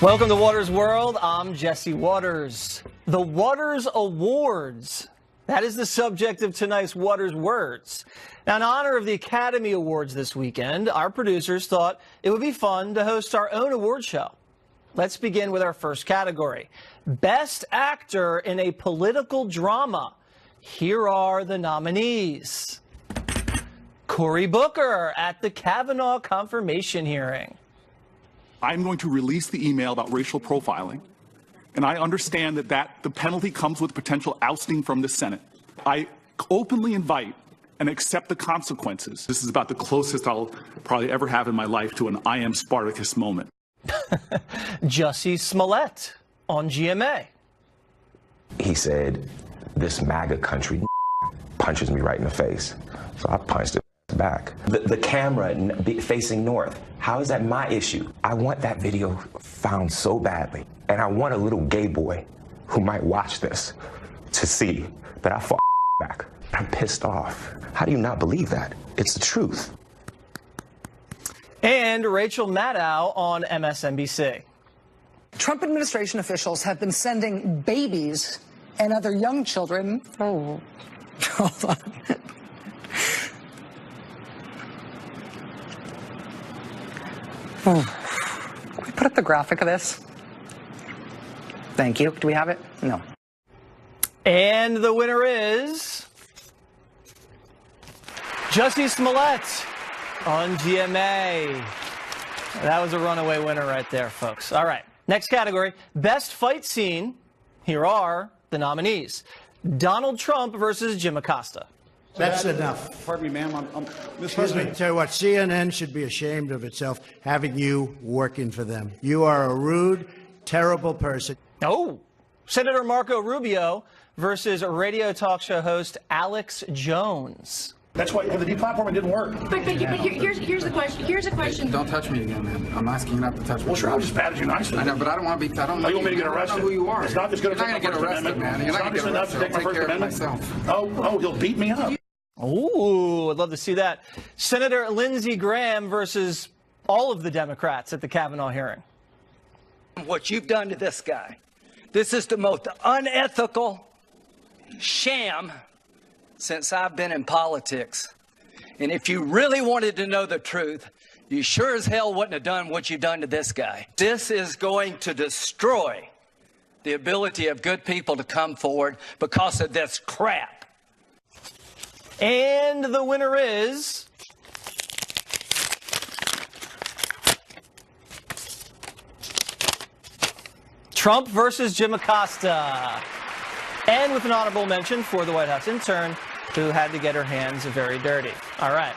Welcome to Waters World. I'm Jesse Waters. The Waters Awards. That is the subject of tonight's Waters Words. Now, in honor of the Academy Awards this weekend, our producers thought it would be fun to host our own award show. Let's begin with our first category. Best Actor in a Political Drama. Here are the nominees. Cory Booker at the Kavanaugh confirmation hearing. I'm going to release the email about racial profiling, and I understand that the penalty comes with potential ousting from the Senate. I openly invite and accept the consequences. This is about the closest I'll probably ever have in my life to an I am Spartacus moment. Jussie Smollett on GMA. He said, "This MAGA country punches me right in the face." So I punched it back. The camera facing north, how is that my issue? I want that video found so badly. And I want a little gay boy who might watch this to see that I fought back. I'm pissed off. How do you not believe that? It's the truth. And Rachel Maddow on MSNBC. Trump administration officials have been sending babies and other young children. Oh, hold on. Can we put up the graphic of this? Thank you. Do we have it? No. And the winner is Jussie Smollett on GMA. That was a runaway winner right there, folks. All right. Next category, Best Fight Scene. Here are the nominees. Donald Trump versus Jim Acosta. That's enough. Pardon me, ma'am. Excuse me. Tell you what, CNN should be ashamed of itself having you working for them. You are a rude, terrible person. Oh, Senator Marco Rubio versus radio talk show host Alex Jones. That's why the deplatforming didn't work. But here's the question. Here's a question. Don't touch me again, man. I'm asking you not to touch me. Well, sure, I just patted you nicely. I know, but I don't want to be. I don't know. You want me to get arrested? I don't know who you are. It's not as good as You're not going to get arrested, man. You're not going to get arrested. Take my First Amendment. Oh, he'll beat me up. Ooh, I'd love to see that. Senator Lindsey Graham versus all of the Democrats at the Kavanaugh hearing. What you've done to this guy, this is the most unethical sham since I've been in politics. And if you really wanted to know the truth, you sure as hell wouldn't have done what you've done to this guy. This is going to destroy the ability of good people to come forward because of this crap. And the winner is Trump versus Jim Acosta. And with an honorable mention for the White House intern who had to get her hands very dirty. All right.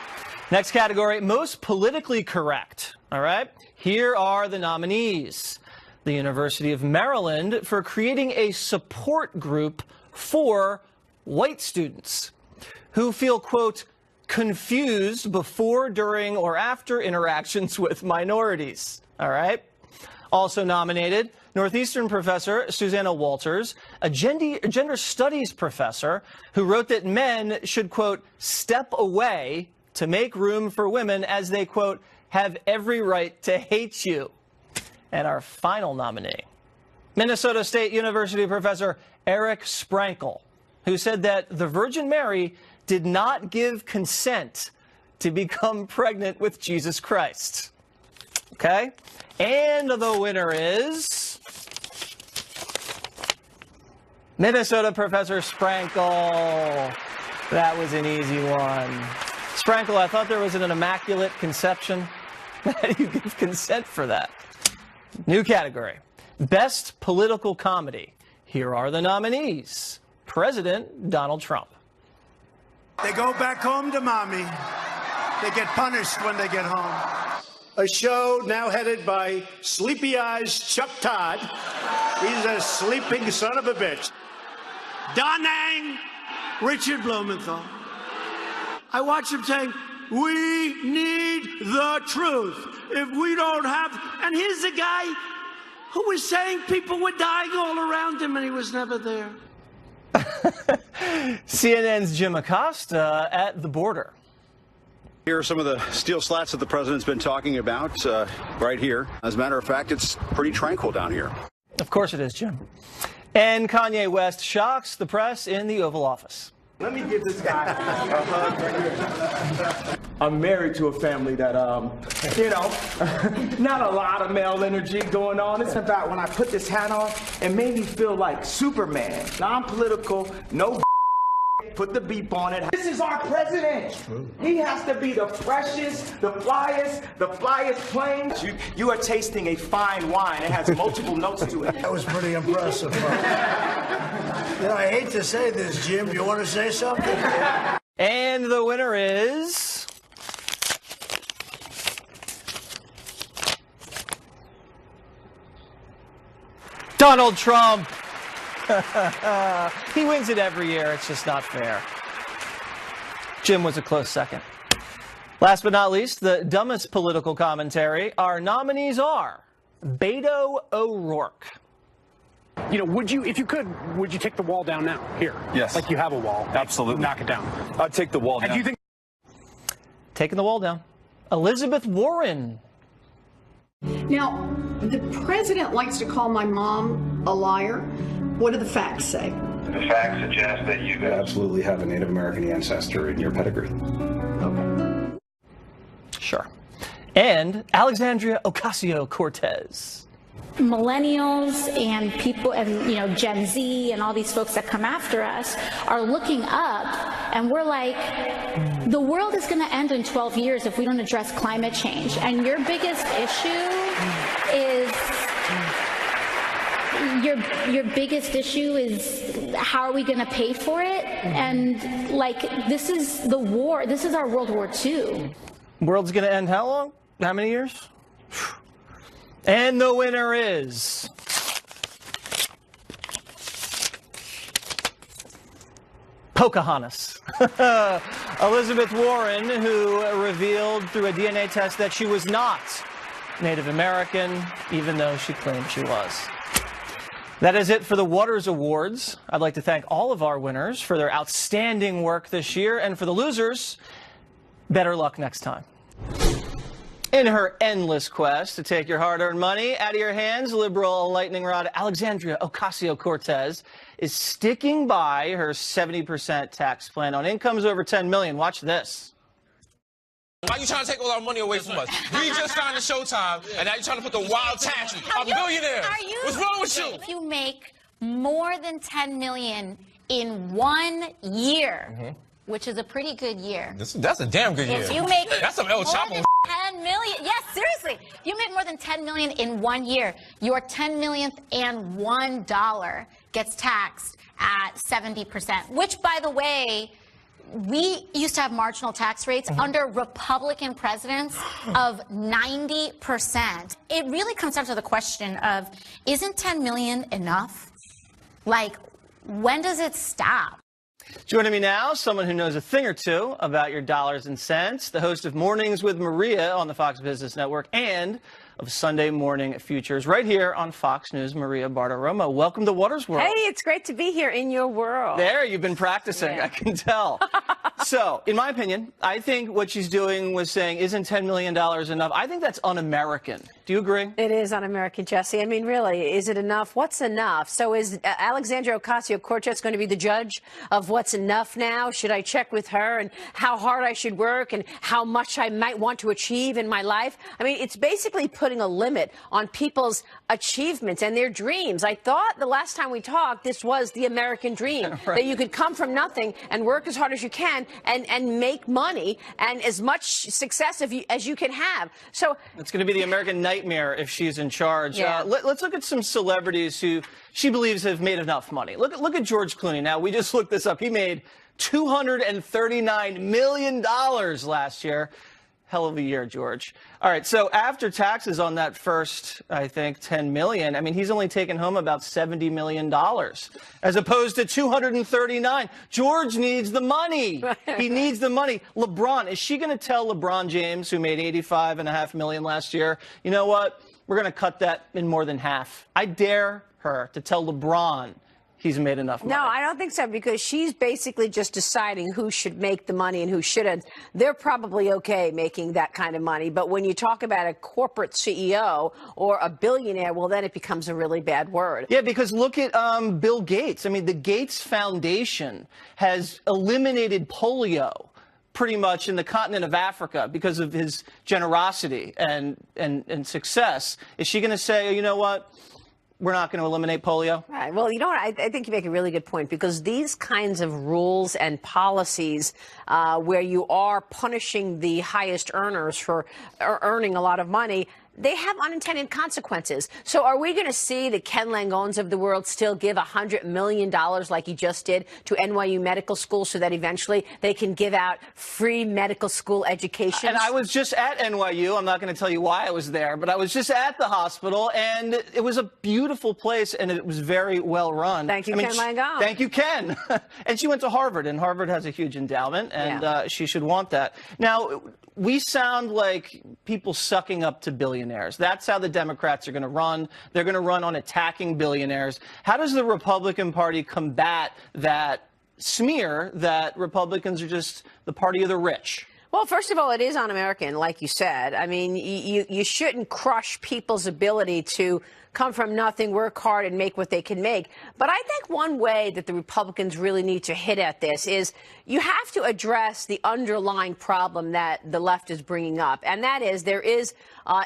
Next category, most politically correct. All right. Here are the nominees. The University of Maryland for creating a support group for white students who feel, quote, confused before, during, or after interactions with minorities. All right. Also nominated, Northeastern professor Susanna Walters, a gender studies professor who wrote that men should, quote, step away to make room for women as they, quote, have every right to hate you. And our final nominee, Minnesota State University professor Eric Sprankle, who said that the Virgin Mary did not give consent to become pregnant with Jesus Christ. Okay? And the winner is Minnesota Professor Sprankle. That was an easy one. Sprankle, I thought there was an immaculate conception. You give consent for that. New category. Best Political Comedy. Here are the nominees. President Donald Trump. They go back home to mommy. They get punished when they get home. A show now headed by Sleepy Eyes Chuck Todd. He's a sleeping son of a bitch. Da Nang, Richard Blumenthal. I watch him saying, we need the truth. If we don't have, and here's a guy who was saying people were dying all around him and he was never there. CNN's Jim Acosta at the border. Here are some of the steel slats that the president's been talking about right here. As a matter of fact, it's pretty tranquil down here. Of course it is, Jim. And Kanye West shocks the press in the Oval Office. Let me give this guy a hug right here. I'm married to a family that, not a lot of male energy going on. It's about when I put this hat on, it made me feel like Superman. Non-political, no put the beep on it. This is our president. He has to be the freshest, the flyest plane. You are tasting a fine wine. It has multiple notes to it. That was pretty impressive. I hate to say this, Jim. Do you want to say something? And the winner is... Donald Trump. He wins it every year. It's just not fair. Jim was a close second. Last but not least, the dumbest political commentary. Our nominees are Beto O'Rourke. Would you, if you could, would you take the wall down now? Here. Yes. Like you have a wall. Absolutely. Knock it down. I'd take the wall down. And do you think... Taking the wall down. Elizabeth Warren. Now, the president likes to call my mom a liar. What do the facts say? The facts suggest that you absolutely have a Native American ancestor in your pedigree. Okay. Sure. And Alexandria Ocasio-Cortez. Millennials and people and Gen Z and all these folks that come after us are looking up, and we're like, the world is going to end in 12 years if we don't address climate change. And your biggest issue is your biggest issue is how are we going to pay for it? And this is the war. This is our World War II. World's going to end how long? How many years? And the winner is Pocahontas. Elizabeth Warren, who revealed through a DNA test that she was not Native American, even though she claimed she was. That is it for the Waters Awards. I'd like to thank all of our winners for their outstanding work this year, and for the losers, better luck next time. In her endless quest to take your hard-earned money out of your hands, liberal lightning rod Alexandria Ocasio-Cortez is sticking by her 70% tax plan on incomes over $10 million. Watch this. Why are you trying to take all our money away from us? We just signed the Showtime, and now you're trying to put the wild taxes on billionaires. What's wrong with you? If you make more than $10 million in 1 year, which is a pretty good year. That's a damn good year. If you make that's some El Chapo. 10 million, yes, seriously. If you make more than 10 million in 1 year, your 10 millionth and $1 gets taxed at 70%, which, by the way, we used to have marginal tax rates under Republican presidents of 90%. It really comes down to the question of, isn't 10 million enough? When does it stop? Joining me now, someone who knows a thing or two about your dollars and cents, the host of Mornings with Maria on the Fox Business Network and of Sunday Morning Futures right here on Fox News, Maria Bartiromo. Welcome to Waters World. Hey, it's great to be here in your world. There, you've been practicing, yeah. I can tell. So, in my opinion, I think what she's doing was saying, isn't $10 million enough? I think that's un-American. Do you agree? It is un-American, Jesse. I mean, really, is it enough? What's enough? So is Alexandria Ocasio-Cortez going to be the judge of what's enough now? Should I check with her and how hard I should work and how much I might want to achieve in my life? I mean, it's basically putting a limit on people's achievements and their dreams. I thought the last time we talked, this was the American dream, right, that you could come from nothing and work as hard as you can and make money and as much success as you can have. So it's going to be the American nightmare if she's in charge. Yeah. Let's look at some celebrities who she believes have made enough money. Look at George Clooney. Now, we just looked this up. He made $239 million last year. Hell of a year, George. All right, so after taxes on that first, I think, $10 million, I mean, he's only taken home about $70 million, as opposed to $239. George needs the money. He needs the money. LeBron, is she going to tell LeBron James, who made $85.5 million last year, you know what, we're going to cut that in more than half? I dare her to tell LeBron he's made enough money. No, I don't think so, because she's basically just deciding who should make the money and who shouldn't. They're probably okay making that kind of money. But when you talk about a corporate CEO or a billionaire, well, then it becomes a really bad word. Yeah, because look at Bill Gates. I mean, the Gates Foundation has eliminated polio pretty much in the continent of Africa because of his generosity and success. Is she going to say, you know what? We're not going to eliminate polio? Right. Well, you know what? I think you make a really good point, because these kinds of rules and policies where you are punishing the highest earners for earning a lot of money, they have unintended consequences. So are we going to see the Ken Langones of the world still give $100 million like he just did to NYU Medical School so that eventually they can give out free medical school education? And I was just at NYU. I'm not going to tell you why I was there, but I was just at the hospital, and it was a beautiful place, and it was very well run. Thank you, Ken Langone. Thank you, Ken. And she went to Harvard, and Harvard has a huge endowment, and she should want that. Now, we sound like people sucking up to billionaires. That's how the Democrats are going to run. They're going to run on attacking billionaires. How does the Republican Party combat that smear that Republicans are just the party of the rich? Well, first of all, it is un-American, like you said. I mean, you shouldn't crush people's ability to come from nothing, work hard, and make what they can make. But I think one way that the Republicans really need to hit at this is you have to address the underlying problem that the left is bringing up, and that is there is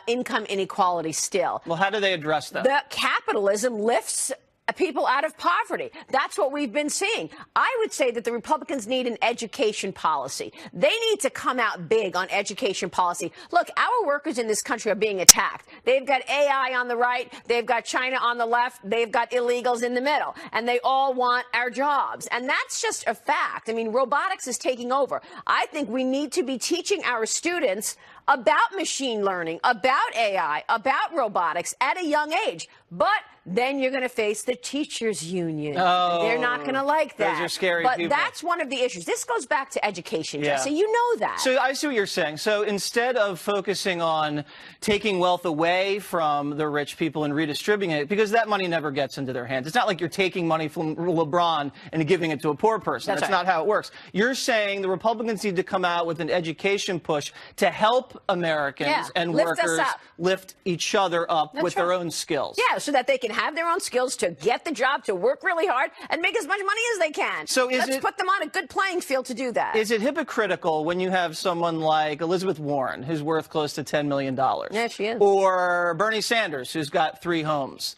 income inequality still. Well, how do they address that? The capitalism lifts people out of poverty. That's what we've been seeing. I would say that the Republicans need an education policy. They need to come out big on education policy. Look, our workers in this country are being attacked. They've got AI on the right. They've got China on the left. They've got illegals in the middle. And they all want our jobs. And that's just a fact. I mean, robotics is taking over. I think we need to be teaching our students about machine learning, about AI, about robotics at a young age. But then you're going to face the teachers union. Oh, they're not going to like that. Those are scary but people. That's one of the issues. This goes back to education, Jesse. You know that. So I see what you're saying. So instead of focusing on taking wealth away from the rich people and redistributing it, because that money never gets into their hands. It's not like you're taking money from LeBron and giving it to a poor person. That's right. not how it works. You're saying the Republicans need to come out with an education push to help Americans and workers lift each other up with their own skills. Yeah, so that they can have their own skills to get the job, to work really hard, and make as much money as they can. So let's put them on a good playing field to do that. Is it hypocritical when you have someone like Elizabeth Warren, who's worth close to $10 million? Yeah, she is. Or Bernie Sanders, who's got 3 homes.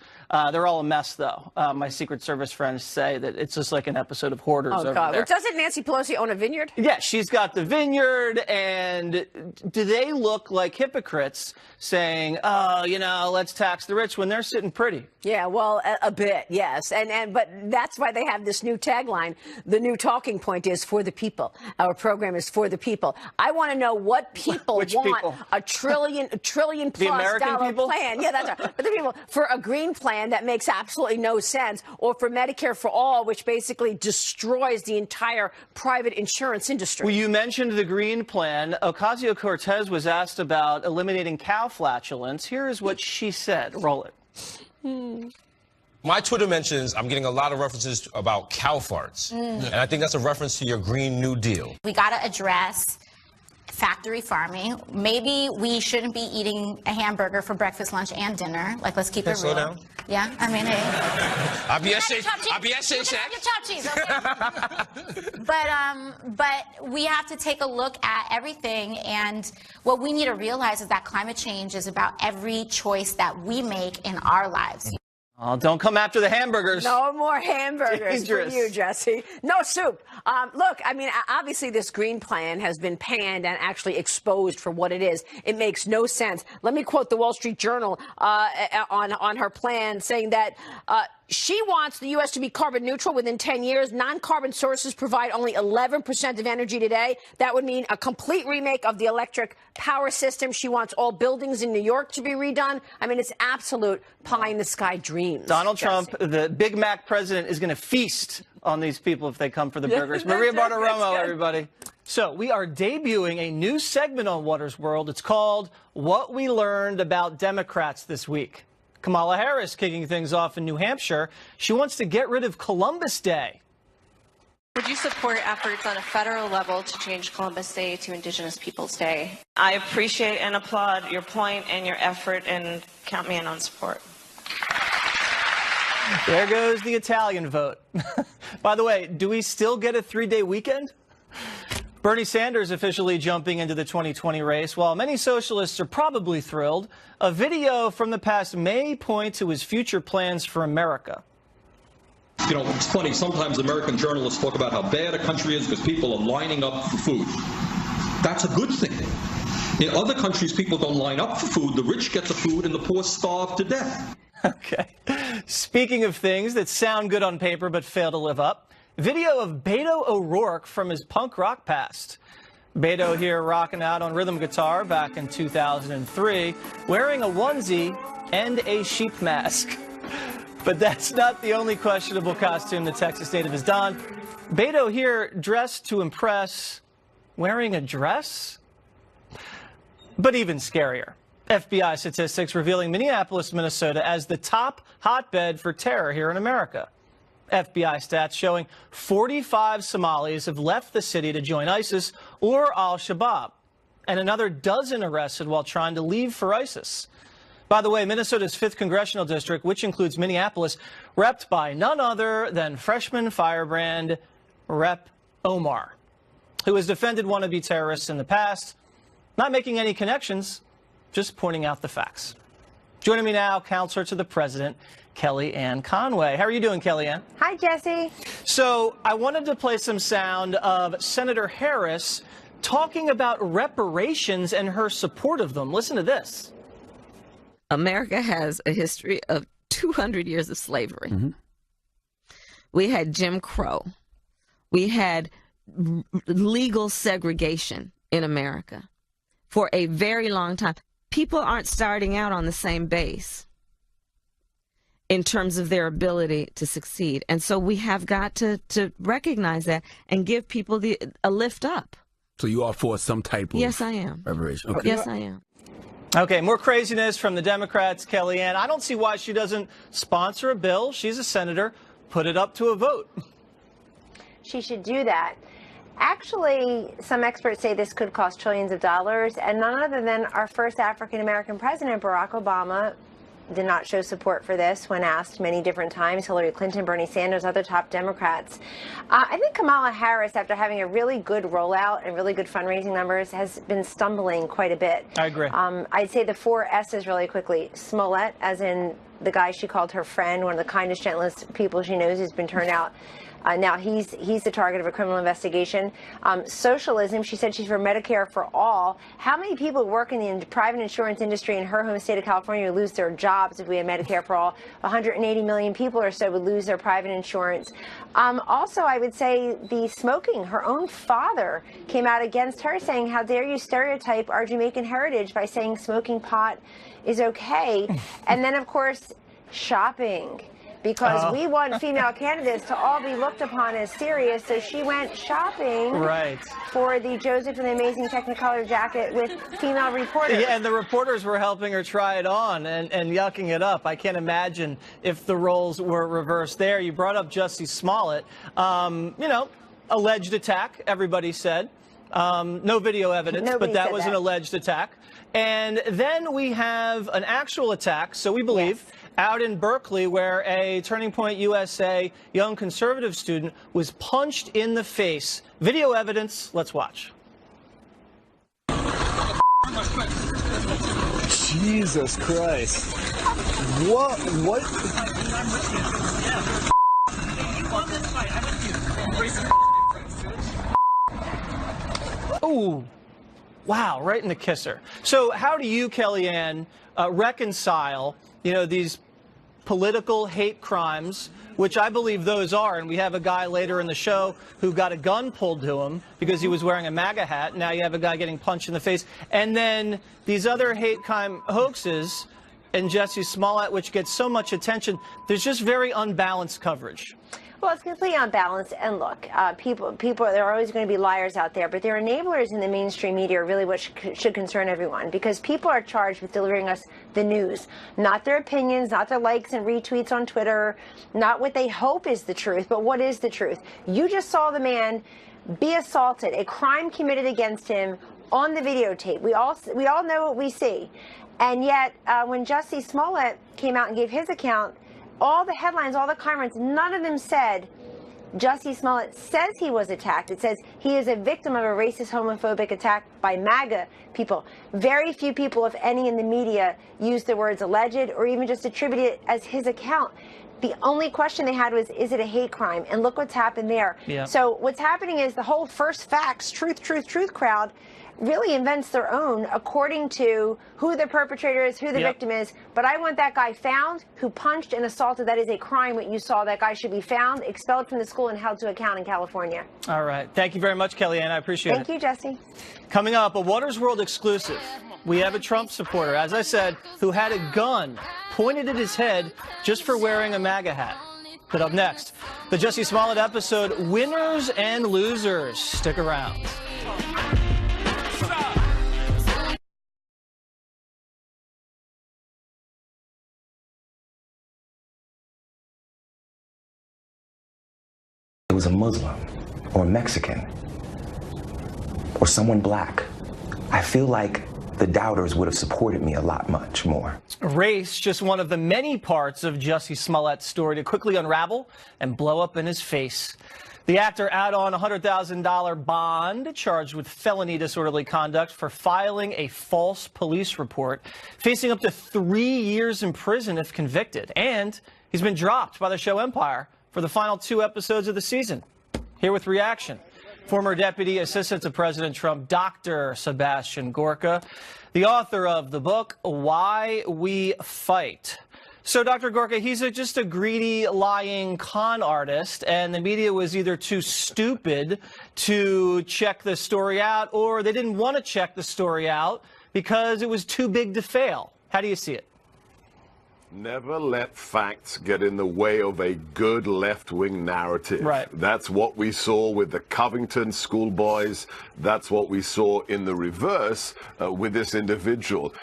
They're all a mess, though. My Secret Service friends say that it's just like an episode of Hoarders over there. Well, doesn't Nancy Pelosi own a vineyard? Yeah, she's got the vineyard. And do they look like hypocrites saying, oh, you know, let's tax the rich when they're sitting pretty? Yeah, well, a bit, yes. But that's why they have this new tagline. The new talking point is for the people. Our program is for the people. I want to know what people want people? a trillion plus dollar plan. Yeah, that's right. But the people for a green plan that makes absolutely no sense, or for Medicare for all, which basically destroys the entire private insurance industry. Well, you mentioned the green plan. Ocasio-Cortez was asked about eliminating cow flatulence. Here is what she said. Roll it. My Twitter mentions I'm getting a lot of references about cow farts. And I think that's a reference to your Green New Deal. We got to address factory farming. Maybe we shouldn't be eating a hamburger for breakfast, lunch, and dinner. Like, let's keep it real. Slow down. Yeah, I mean, hey. I'll be at Shake Shack. Your chopped cheese, okay? But we have to take a look at everything, and what we need to realize is that climate change is about every choice that we make in our lives. Oh, don't come after the hamburgers. No more hamburgers Dangerous. for you, Jesse. No soup. Look, I mean, obviously this green plan has been panned and actually exposed for what it is. It makes no sense. Let me quote the Wall Street Journal on her plan, saying that she wants the U.S. to be carbon neutral within 10 years. Non-carbon sources provide only 11% of energy today. That would mean a complete remake of the electric power system. She wants all buildings in New York to be redone. I mean, it's absolute pie-in-the-sky dreams. Donald Trump, the Big Mac president, is going to feast on these people if they come for the burgers. Maria Bartiromo, everybody. So we are debuting a new segment on Watters World. It's called What We Learned About Democrats This Week. Kamala Harris kicking things off in New Hampshire. She wants to get rid of Columbus Day. Would you support efforts on a federal level to change Columbus Day to Indigenous Peoples Day? I appreciate and applaud your point and your effort, and count me in on support. There goes the Italian vote. By the way, do we still get a 3-day weekend? Bernie Sanders officially jumping into the 2020 race. While many socialists are probably thrilled, a video from the past may point to his future plans for America. You know, it's funny, sometimes American journalists talk about how bad a country is because people are lining up for food. That's a good thing. In other countries, people don't line up for food. The rich get the food and the poor starve to death. Okay. Speaking of things that sound good on paper but fail to live up, video of Beto O'Rourke from his punk rock past. Beto here rocking out on rhythm guitar back in 2003, wearing a onesie and a sheep mask. But that's not the only questionable costume the Texas native has donned. Beto here dressed to impress, wearing a dress? But even scarier. FBI statistics revealing Minneapolis, Minnesota as the top hotbed for terror here in America. FBI stats showing 45 Somalis have left the city to join ISIS or al-Shabaab, and another dozen arrested while trying to leave for ISIS. By the way, Minnesota's 5th congressional district, which includes Minneapolis, repped by none other than freshman firebrand Rep. Omar, who has defended wannabe terrorists in the past, not making any connections, just pointing out the facts. Joining me now, counselor to the president, Kellyanne Conway. How are you doing, Kellyanne? Hi, Jesse. So I wanted to play some sound of Senator Harris talking about reparations and her support of them. Listen to this. America has a history of 200 years of slavery. We had Jim Crow. We had legal segregation in America for a very long time. People aren't starting out on the same base in terms of their ability to succeed. And so we have got to recognize that and give people a lift up. So you are for some type of Yes, I am. reparation? Okay. Yes, I am. Okay, more craziness from the Democrats, Kellyanne. I don't see why she doesn't sponsor a bill. She's a senator. Put it up to a vote. She should do that. Actually, some experts say this could cost trillions of dollars, and none other than our first African-American president, Barack Obama, did not show support for this when asked many different times. Hillary Clinton, Bernie Sanders, other top Democrats. I think Kamala Harris, after having a really good rollout and really good fundraising numbers, has been stumbling quite a bit. I agree. I'd say the 4 S's really quickly. Smollett, as in the guy she called her friend, one of the kindest, gentlest people she knows, who's been turned out. Now he's the target of a criminal investigation. Socialism, she said she's for Medicare for all. How many people work in the private insurance industry in her home state of California would lose their jobs if we had Medicare for all? 180 million people or so would lose their private insurance. Also, I would say the smoking. Her own father came out against her, saying, how dare you stereotype our Jamaican heritage by saying smoking pot is okay. And then, of course, shopping. Because we want female candidates to all be looked upon as serious, so she went shopping for the Joseph and the Amazing Technicolor jacket with female reporters. Yeah, and the reporters were helping her try it on and yucking it up. I can't imagine if the roles were reversed there. You brought up Jussie Smollett. You know, alleged attack, everybody said. No video evidence, but that was an alleged attack. And then we have an actual attack, so we believe, out in Berkeley, where a Turning Point USA young conservative student was punched in the face. Video evidence, let's watch. Jesus Christ. What? Ooh. Wow, right in the kisser. So how do you, Kellyanne, reconcile, you know, these political hate crimes, which I believe those are, and we have a guy later in the show who got a gun pulled to him because he was wearing a MAGA hat. Now you have a guy getting punched in the face. And then these other hate crime hoaxes and Jussie Smollett, which gets so much attention. There's just very unbalanced coverage. Well, it's completely unbalanced. And look, people, there are always going to be liars out there, but their enablers in the mainstream media are really what should concern everyone, because people are charged with delivering us the news, not their opinions, not their likes and retweets on Twitter, not what they hope is the truth, but what is the truth. You just saw the man be assaulted, a crime committed against him on the videotape. We all know what we see. And yet, when Jussie Smollett came out and gave his account, all the headlines, all the comments, none of them said Jussie Smollett says he was attacked. It says he is a victim of a racist, homophobic attack by MAGA people. Very few people, if any, in the media use the words alleged or even just attribute it as his account. The only question they had was, is it a hate crime? And look what's happened there. Yeah. So what's happening is the whole First Facts, truth crowd really invents their own according to who the perpetrator is, who the victim is. But I want that guy found who punched and assaulted. That is a crime. What you saw, that guy should be found, expelled from the school, and held to account in California. All right. Thank you very much, Kellyanne. I appreciate it. Thank you, Jesse. Coming up, a Water's World exclusive. We have a Trump supporter, as I said, who had a gun pointed at his head just for wearing a MAGA hat. But up next, the Jussie Smollett episode, Winners and Losers. Stick around. It was a Muslim or a Mexican or someone black, I feel like the doubters would have supported me a lot much more. Race, just one of the many parts of Jussie Smollett's story to quickly unravel and blow up in his face. The actor out on a $100,000 bond, charged with felony disorderly conduct for filing a false police report, facing up to 3 years in prison if convicted. And he's been dropped by the show Empire for the final 2 episodes of the season. Here with reaction, former Deputy Assistant to President Trump, Dr. Sebastian Gorka, the author of the book, Why We Fight. So, Dr. Gorka, he's just a greedy, lying con artist, and the media was either too stupid to check the story out, or they didn't want to check the story out because it was too big to fail. How do you see it? Never let facts get in the way of a good left-wing narrative. Right. That's what we saw with the Covington schoolboys. That's what we saw in the reverse with this individual.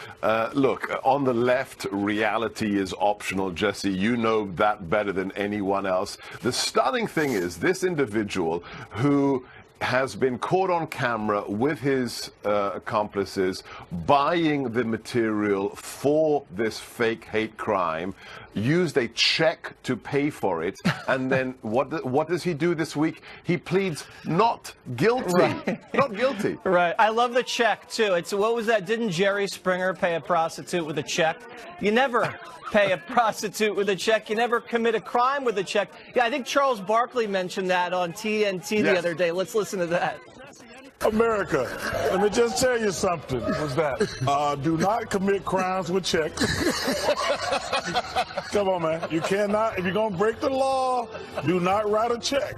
Look, on the left, reality is optional, Jesse. You know that better than anyone else. The stunning thing is this individual who has been caught on camera with his accomplices buying the material for this fake hate crime, used a check to pay for it, and then what does he do this week? He pleads not guilty. Right. Not guilty. Right. I love the check, too. It's, what was that? Didn't Jerry Springer pay a prostitute with a check? You never pay a prostitute with a check. You never commit a crime with a check. Yeah, I think Charles Barkley mentioned that on TNT the other day. Let's listen to that. America, let me just tell you something. What's that? Do not commit crimes with checks. Come on, man. You cannot, if you're going to break the law, do not write a check.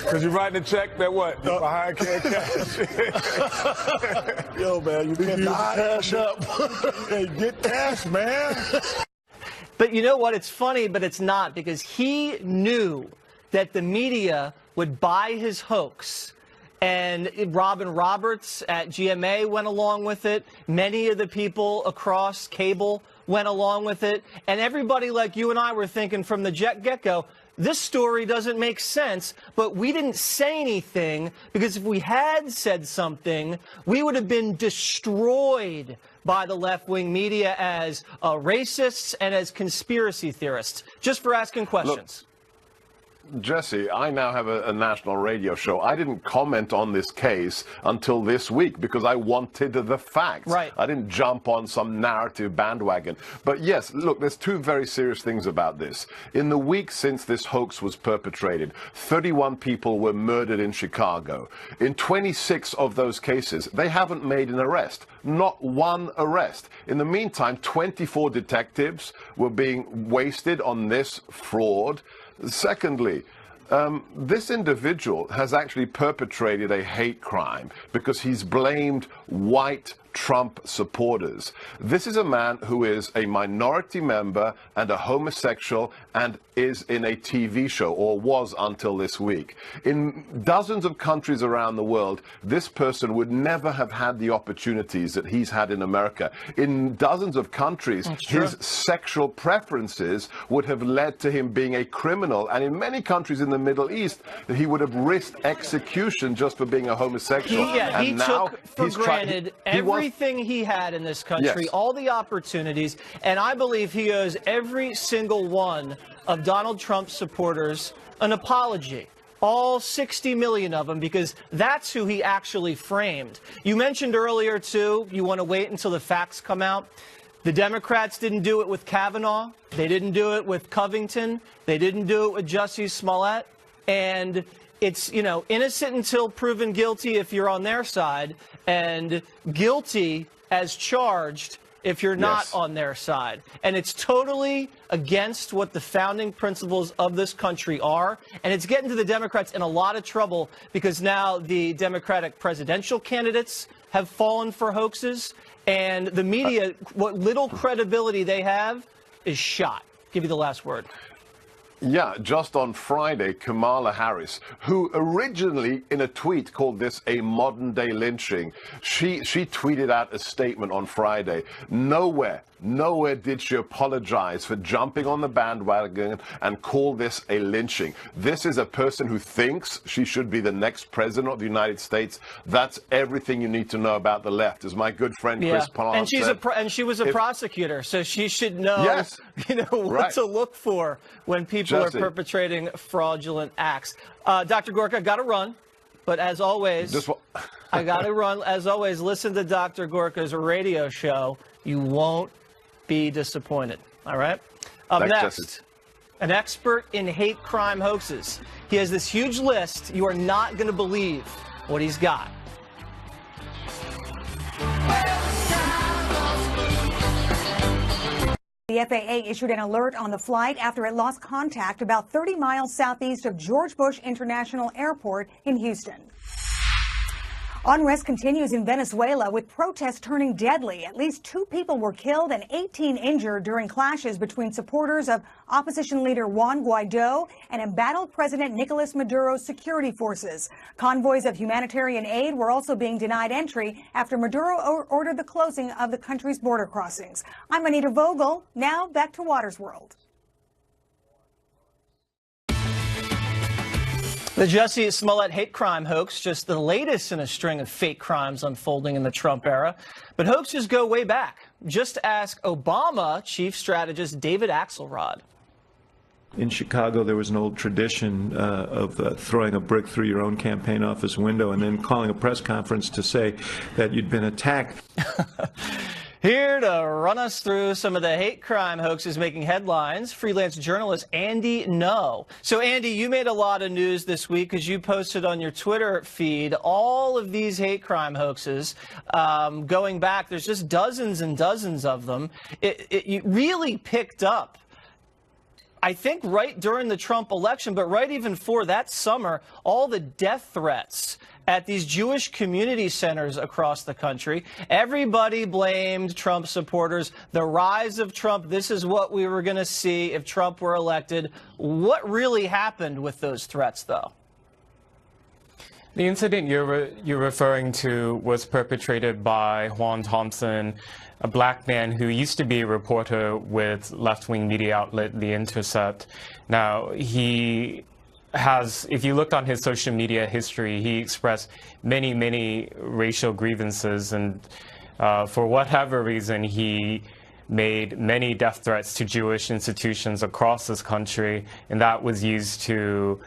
Because you're writing a check that what? Behind cash. Yo, man, you cannot cash up. Hey, get cash, man. But you know what? It's funny, but it's not, because he knew that the media would buy his hoax. And Robin Roberts at GMA went along with it. Many of the people across cable went along with it. And everybody like you and I were thinking from the get-go, this story doesn't make sense, but we didn't say anything, because if we had said something, we would have been destroyed by the left-wing media as racists and as conspiracy theorists, just for asking questions. Look, Jesse, I now have a national radio show. I didn't comment on this case until this week because I wanted the facts. Right. I didn't jump on some narrative bandwagon. But yes, look, there's 2 very serious things about this. In the week since this hoax was perpetrated, 31 people were murdered in Chicago. In 26 of those cases, they haven't made an arrest. Not one arrest. In the meantime, 24 detectives were being wasted on this fraud. Secondly, this individual has actually perpetrated a hate crime because he's blamed white Trump supporters. This is a man who is a minority member and a homosexual and is in a TV show, or was until this week. In dozens of countries around the world, this person would never have had the opportunities that he's had in America. In dozens of countries, his sexual preferences would have led to him being a criminal, and in many countries in the Middle East, he would have risked execution just for being a homosexual. He took for granted everything he had in this country, all the opportunities, and I believe he owes every single one of Donald Trump's supporters an apology. All 60 million of them, because that's who he actually framed. You mentioned earlier, too, you want to wait until the facts come out. The Democrats didn't do it with Kavanaugh. They didn't do it with Covington. They didn't do it with Jussie Smollett. And it's, you know, innocent until proven guilty if you're on their side, and guilty as charged if you're not on their side. And it's totally against what the founding principles of this country are. And it's getting to the Democrats in a lot of trouble, because now the Democratic presidential candidates have fallen for hoaxes, and the media, what little credibility they have, is shot. Give you the last word. Yeah, just on Friday, Kamala Harris, who originally in a tweet called this a modern-day lynching, she tweeted out a statement on Friday. Nowhere did she apologize for jumping on the bandwagon and call this a lynching. This is a person who thinks she should be the next president of the United States. That's everything you need to know about the left, as my good friend Chris Palm said. And she was a prosecutor, so she should know, what to look for when people are perpetrating fraudulent acts. Dr. Gorka, got to run, but as always, I got to run. As always, listen to Dr. Gorka's radio show. You won't be disappointed. All right? Up next, an expert in hate crime hoaxes. He has this huge list. You are not going to believe what he's got. The FAA issued an alert on the flight after it lost contact about 30 miles southeast of George Bush International Airport in Houston. Unrest continues in Venezuela, with protests turning deadly. At least 2 people were killed and 18 injured during clashes between supporters of opposition leader Juan Guaido and embattled President Nicolas Maduro's security forces. Convoys of humanitarian aid were also being denied entry after Maduro ordered the closing of the country's border crossings. I'm Anita Vogel. Now back to Watters World. The Jussie Smollett hate crime hoax, just the latest in a string of fake crimes unfolding in the Trump era. But hoaxes go way back. Just ask Obama chief strategist David Axelrod. In Chicago, there was an old tradition of throwing a brick through your own campaign office window and then calling a press conference to say that you'd been attacked. Here to run us through some of the hate crime hoaxes making headlines, freelance journalist Andy Ngo. So, Andy, you made a lot of news this week because you posted on your Twitter feed all of these hate crime hoaxes going back. There's just dozens and dozens of them. It really picked up, I think, right during the Trump election, but right even for that summer, all the death threats at these Jewish community centers across the country. Everybody blamed Trump supporters. The rise of Trump, this is what we were going to see if Trump were elected. What really happened with those threats, though? The incident you're referring to was perpetrated by Juan Thompson, a black man who used to be a reporter with left-wing media outlet The Intercept. Now, he has, if you looked on his social media history, he expressed many racial grievances, and for whatever reason, he made many death threats to Jewish institutions across this country, and that was used to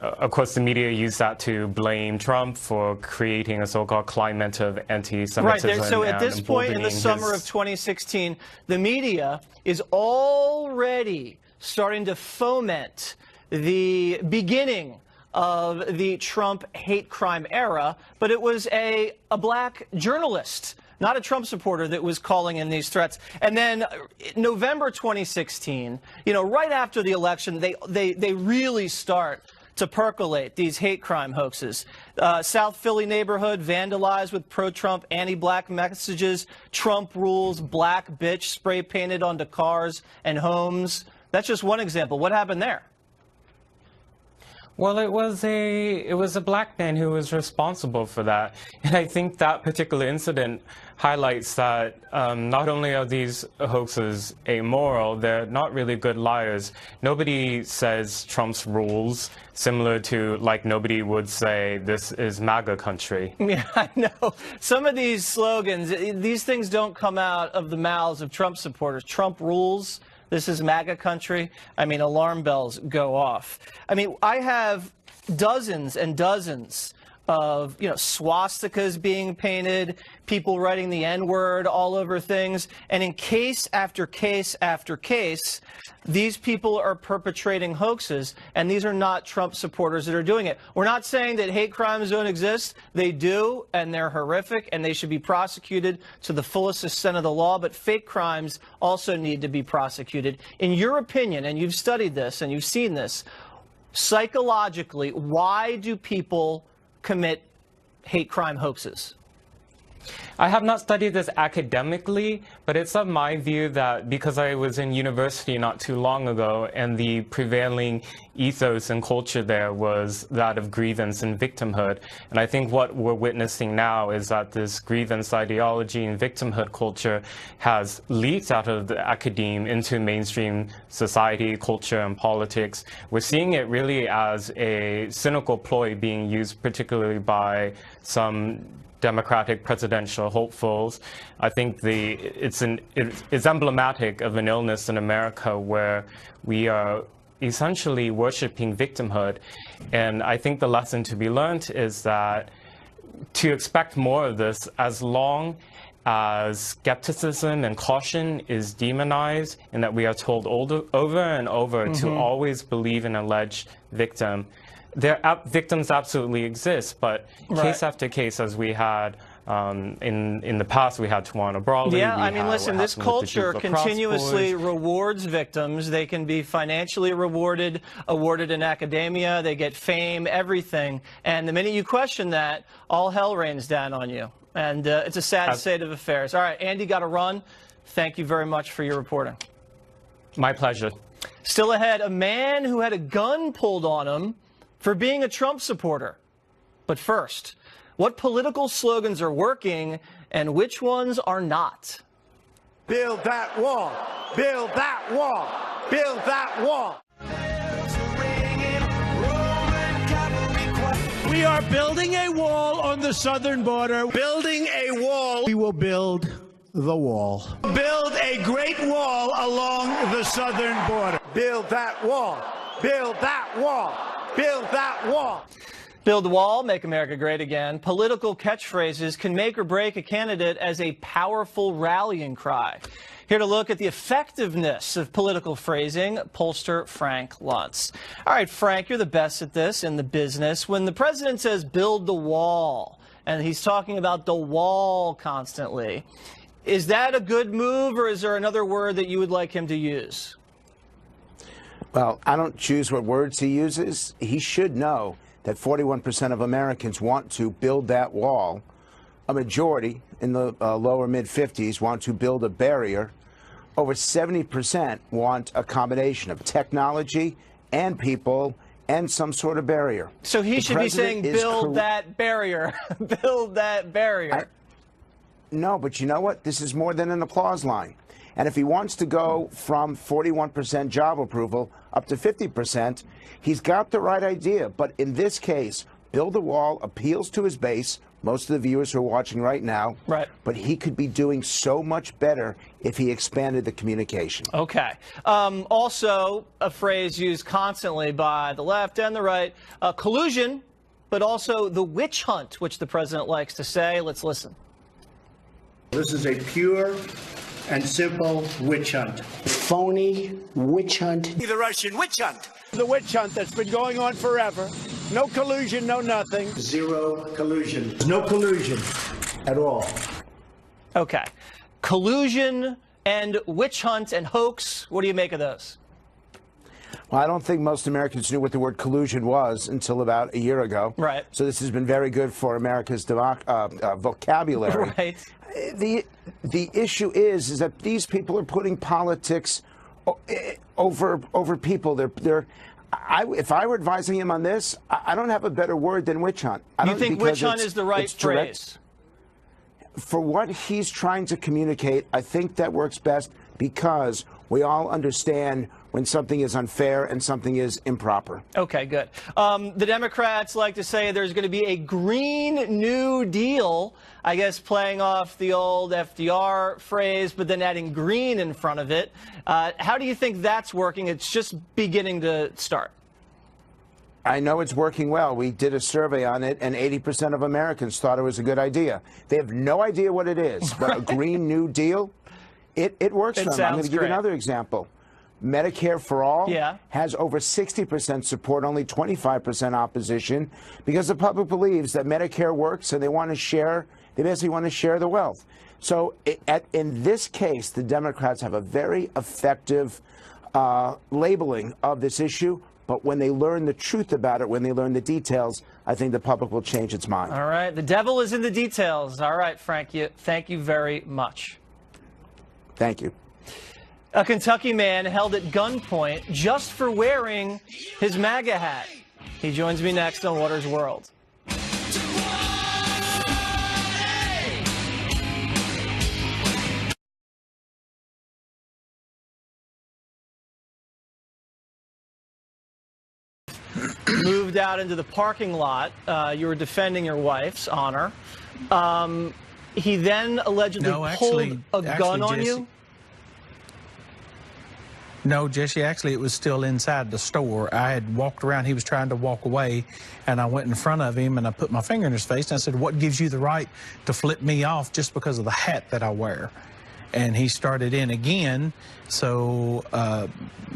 of course, the media used that to blame Trump for creating a so-called climate of anti-Semitism. Right. So at this point in the summer of 2016, the media is already starting to foment the beginning of the Trump hate crime era, but it was a black journalist, not a Trump supporter, that was calling in these threats. And then November 2016, right after the election, they really start to percolate, these hate crime hoaxes. South Philly neighborhood vandalized with pro-Trump, anti-black messages, Trump rules, black bitch spray painted onto cars and homes. That's just one example. What happened there? Well, it was a black man who was responsible for that. And I think that particular incident highlights that not only are these hoaxes amoral, they're not really good liars. Nobody says Trump's rules, similar to like nobody would say this is MAGA country. Yeah, I know. Some of these slogans, these things don't come out of the mouths of Trump supporters. Trump rules. This is MAGA country. I mean, alarm bells go off. I mean, I have dozens and dozens of, swastikas being painted, people writing the N-word all over things. And in case after case after case, these people are perpetrating hoaxes, and these are not Trump supporters that are doing it. We're not saying that hate crimes don't exist. They do, and they're horrific, and they should be prosecuted to the fullest extent of the law, but fake crimes also need to be prosecuted. In your opinion, and you've studied this and you've seen this, psychologically, why do people commit hate crime hoaxes? I have not studied this academically, but it's of my view that because I was in university not too long ago, and the prevailing ethos and culture there was that of grievance and victimhood. And I think what we're witnessing now is that this grievance ideology and victimhood culture has leaked out of the academe into mainstream society, culture, and politics. We're seeing it really as a cynical ploy being used particularly by some Democratic presidential hopefuls. I think it's emblematic of an illness in America where we are essentially worshiping victimhood. And I think the lesson to be learned is that to expect more of this, as long as skepticism and caution is demonized and that we are told over and over to always believe an alleged victim. Victims absolutely exist, but case after case, as we had in the past, we had Tawana Brawley. Yeah, I mean, listen, this culture continuously rewards victims. They can be financially awarded in academia. They get fame, everything. And the minute you question that, all hell rains down on you. And it's a sad state of affairs. All right, Andy, got to run. Thank you very much for your reporting. My pleasure. Still ahead, a man who had a gun pulled on him for being a Trump supporter. But first, what political slogans are working and which ones are not? Build that wall. Build that wall. Build that wall. We are building a wall on the southern border. Building a wall. We will build the wall. Build a great wall along the southern border. Build that wall. Build that wall. Build that wall. Build the wall, make America great again. Political catchphrases can make or break a candidate as a powerful rallying cry. Here to look at the effectiveness of political phrasing, pollster Frank Luntz. All right, Frank, you're the best at this in the business. When the president says build the wall, and he's talking about the wall constantly, is that a good move, or is there another word that you would like him to use? Well, I don't choose what words he uses. He should know that 41% of Americans want to build that wall. A majority in the lower mid-50s want to build a barrier. Over 70% want a combination of technology and people and some sort of barrier. So he should be saying build that barrier. Build that barrier. No, but you know what? This is more than an applause line. And if he wants to go from 41% job approval up to 50%, he's got the right idea. But in this case, build a wall appeals to his base, most of the viewers who are watching right now. Right. But he could be doing so much better if he expanded the communication. Okay. Also, a phrase used constantly by the left and the right, collusion, but also the witch hunt, which the president likes to say. Let's listen. This is a pure and simple witch hunt. Phony witch hunt. The Russian witch hunt. The witch hunt that's been going on forever. No collusion, no nothing. Zero collusion. No collusion at all. Okay. Collusion and witch hunt and hoax. What do you make of those? Well, I don't think most Americans knew what the word collusion was until about a year ago. Right. So this has been very good for America's vocabulary. Right. The issue is that these people are putting politics over people. If I were advising him on this, I don't have a better word than witch hunt. You think witch hunt is the right phrase? For what he's trying to communicate, I think that works best because we all understand when something is unfair and something is improper. Okay, good. The Democrats like to say there's going to be a Green New Deal, I guess playing off the old FDR phrase, but then adding green in front of it. How do you think that's working? It's just beginning to start. I know it's working well. We did a survey on it, and 80% of Americans thought it was a good idea. They have no idea what it is, but a Green New Deal, it works for them. I'm going to give you another example. Medicare for All has over 60% support, only 25% opposition, because the public believes that Medicare works and they want to share, they basically want to share the wealth. So in this case, the Democrats have a very effective labeling of this issue. But when they learn the truth about it, when they learn the details, I think the public will change its mind. All right. The devil is in the details. All right, Frank. Thank you very much. Thank you. A Kentucky man held at gunpoint just for wearing his MAGA hat. He joins me next on Water's World. Moved out into the parking lot. You were defending your wife's honor. He then allegedly pulled a gun on you? No, Jesse, actually it was still inside the store. I had walked around, he was trying to walk away, and I went in front of him and I put my finger in his face and I said, "What gives you the right to flip me off just because of the hat that I wear?" And he started in again, so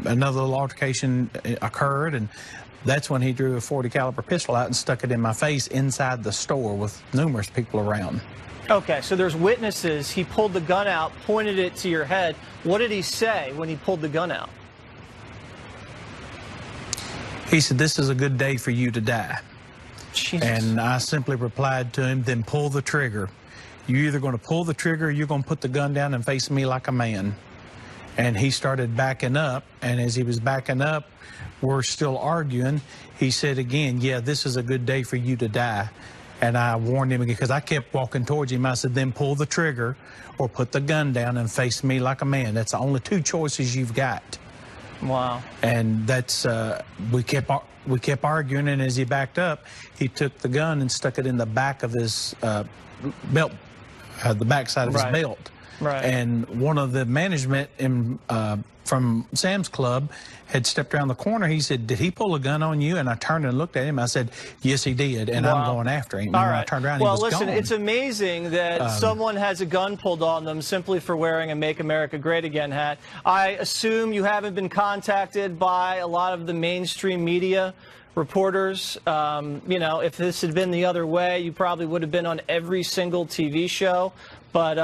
another little altercation occurred, and that's when he drew a .40 caliber pistol out and stuck it in my face inside the store with numerous people around. Okay, so there's witnesses. He pulled the gun out, pointed it to your head. What did he say when he pulled the gun out? He said, "This is a good day for you to die." Jesus. And I simply replied to him, "Then pull the trigger. You're either going to pull the trigger or you're going to put the gun down and face me like a man." And he started backing up, and as he was backing up, we're still arguing. He said again, "Yeah, this is a good day for you to die." And I warned him again because I kept walking towards him. I said, "Then pull the trigger or put the gun down and face me like a man. That's the only two choices you've got." Wow. And that's, we kept arguing, and as he backed up, he took the gun and stuck it in the back of his belt, the backside of his belt. Right. And one of the management from Sam's Club had stepped around the corner. He said, "Did he pull a gun on you?" And I turned and looked at him. I said, "Yes, he did." And I'm going after him. All and right. I turned around, well, he was listen, gone. it's amazing that someone has a gun pulled on them simply for wearing a Make America Great Again hat. I assume you haven't been contacted by a lot of the mainstream media reporters. You know, if this had been the other way, you probably would have been on every single TV show. But,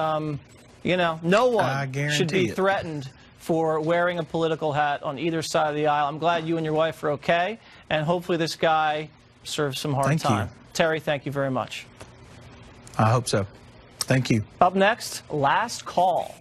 you know, no one should be threatened for wearing a political hat on either side of the aisle. I'm glad you and your wife are okay, and hopefully this guy serves some hard time. Terry, thank you very much. I hope so. Thank you. Up next, last call.